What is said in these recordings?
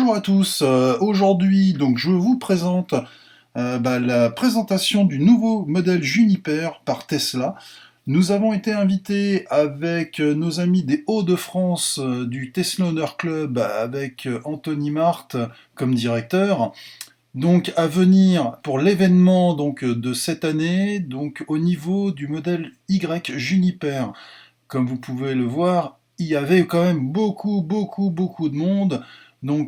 Bonjour à tous. Aujourd'hui, donc, je vous présente la présentation du nouveau modèle Juniper par Tesla. Nous avons été invités avec nos amis des Hauts-de-France du Tesla Owner Club avec Anthony Marthe comme directeur. Donc à venir pour l'événement de cette année, donc au niveau du modèle Y Juniper. Comme vous pouvez le voir, il y avait quand même beaucoup de monde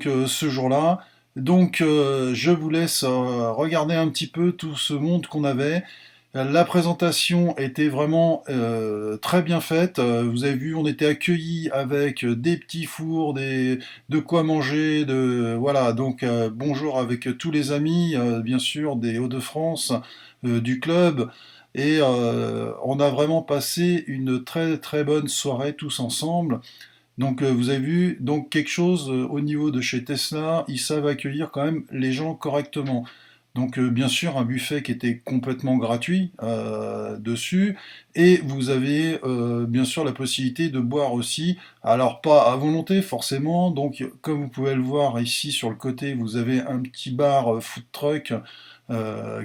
ce jour-là. Je vous laisse regarder un petit peu tout ce monde qu'on avait. La présentation était vraiment très bien faite. Vous avez vu, on était accueillis avec des petits fours, de quoi manger, voilà. Bonjour avec tous les amis, bien sûr, des Hauts-de-France, du club. On a vraiment passé une très bonne soirée tous ensemble. Vous avez vu, donc quelque chose au niveau de chez Tesla, ils savent accueillir quand même les gens correctement. Bien sûr un buffet qui était complètement gratuit dessus, et vous avez bien sûr la possibilité de boire aussi, alors pas à volonté forcément, donc comme vous pouvez le voir ici sur le côté, vous avez un petit bar food truck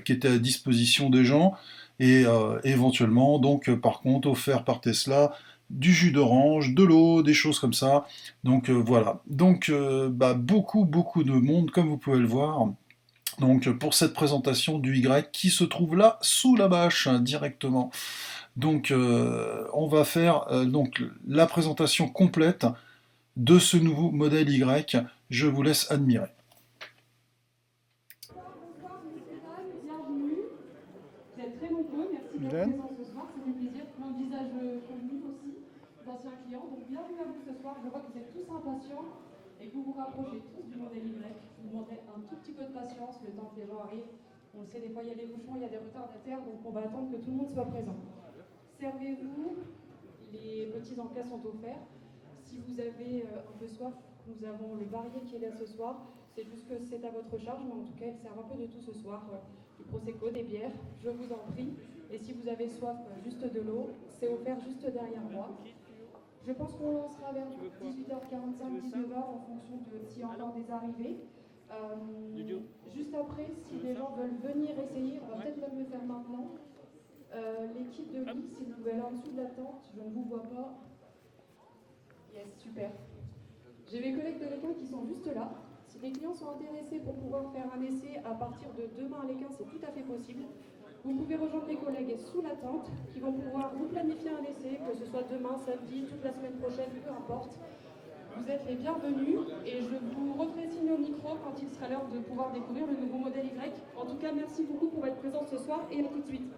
qui était à disposition des gens, et éventuellement par contre offert par Tesla du jus d'orange, de l'eau, des choses comme ça. Voilà. Beaucoup de monde, comme vous pouvez le voir. Pour cette présentation du Y qui se trouve là sous la bâche directement. On va faire la présentation complète de ce nouveau modèle Y. Je vous laisse admirer. Bonsoir, messieurs, dames, bienvenue. Vous êtes très nombreux, merci d'être Glenn. présents ce soir, ça fait plaisir. Plein de visages connus aussi, d'anciens clients. Donc bienvenue à vous ce soir. Je vois que vous êtes tous impatients et que vous vous rapprochez tous du modèle Y. Je vous demanderai un tout petit peu de patience le temps que les gens arrivent. On le sait, des fois il y a des bouchons, il y a des retardataires, donc on va attendre que tout le monde soit présent. Servez-vous, les petits encas sont offerts. Si vous avez un peu soif, nous avons le Barrier qui est là ce soir. C'est juste que c'est à votre charge, mais en tout cas, il sert un peu de tout ce soir. Du prosecco, des bières, je vous en prie. Et si vous avez soif, juste de l'eau, c'est offert juste derrière moi. Je pense qu'on lancera vers 18h45, 19h en fonction de s'il y a encore des arrivées. Juste après, si les gens veulent venir essayer, on va peut-être même le faire maintenant. Les kits de lit, si vous pouvez aller en dessous de la tente, je ne vous vois pas. Yes, super. J'ai mes collègues de l'Équin qui sont juste là. Si les clients sont intéressés pour pouvoir faire un essai à partir de demain à l'Équin, c'est tout à fait possible. Vous pouvez rejoindre les collègues sous la tente qui vont pouvoir vous planifier un essai, que ce soit demain, samedi, toute la semaine prochaine, peu importe. Vous êtes les bienvenus et je vous referai signe au micro quand il sera l'heure de pouvoir découvrir le nouveau modèle Y. En tout cas, merci beaucoup pour votre présence ce soir et à tout de suite.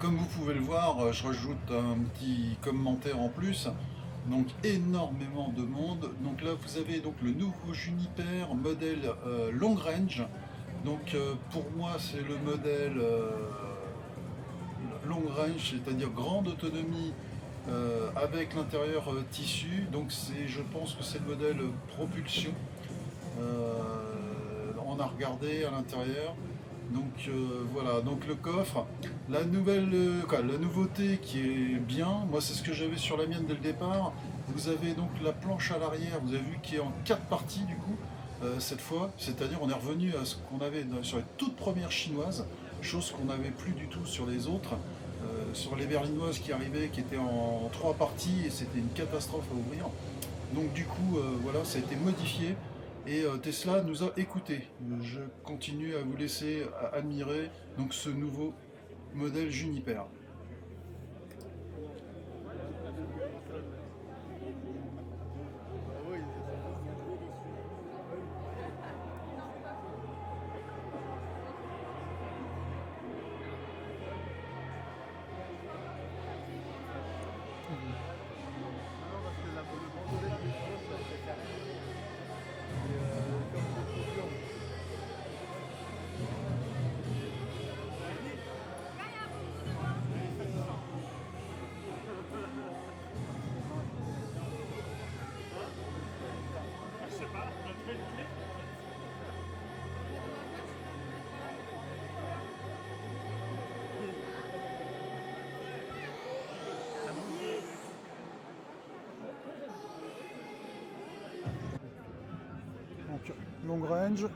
comme vous pouvez le voir, je rajoute un petit commentaire en plus. Donc énormément de monde. Donc là vous avez donc le nouveau Juniper modèle long range. Donc pour moi c'est le modèle long range, c'est-à-dire grande autonomie avec l'intérieur tissu. Donc je pense que c'est le modèle propulsion. On a regardé à l'intérieur. Donc voilà, donc le coffre, la nouveauté qui est bien, moi c'est ce que j'avais sur la mienne dès le départ. Vous avez donc la planche à l'arrière, vous avez vu qui est en 4 parties du coup cette fois, c'est-à-dire on est revenu à ce qu'on avait sur les toutes premières chinoises, chose qu'on n'avait plus du tout sur les autres. Sur les berlinoises qui arrivaient, qui étaient en 3 parties et c'était une catastrophe à ouvrir. Donc du coup, voilà, ça a été modifié et Tesla nous a écoutés. Je continue à vous laisser admirer donc ce nouveau modèle Juniper. Donc long range,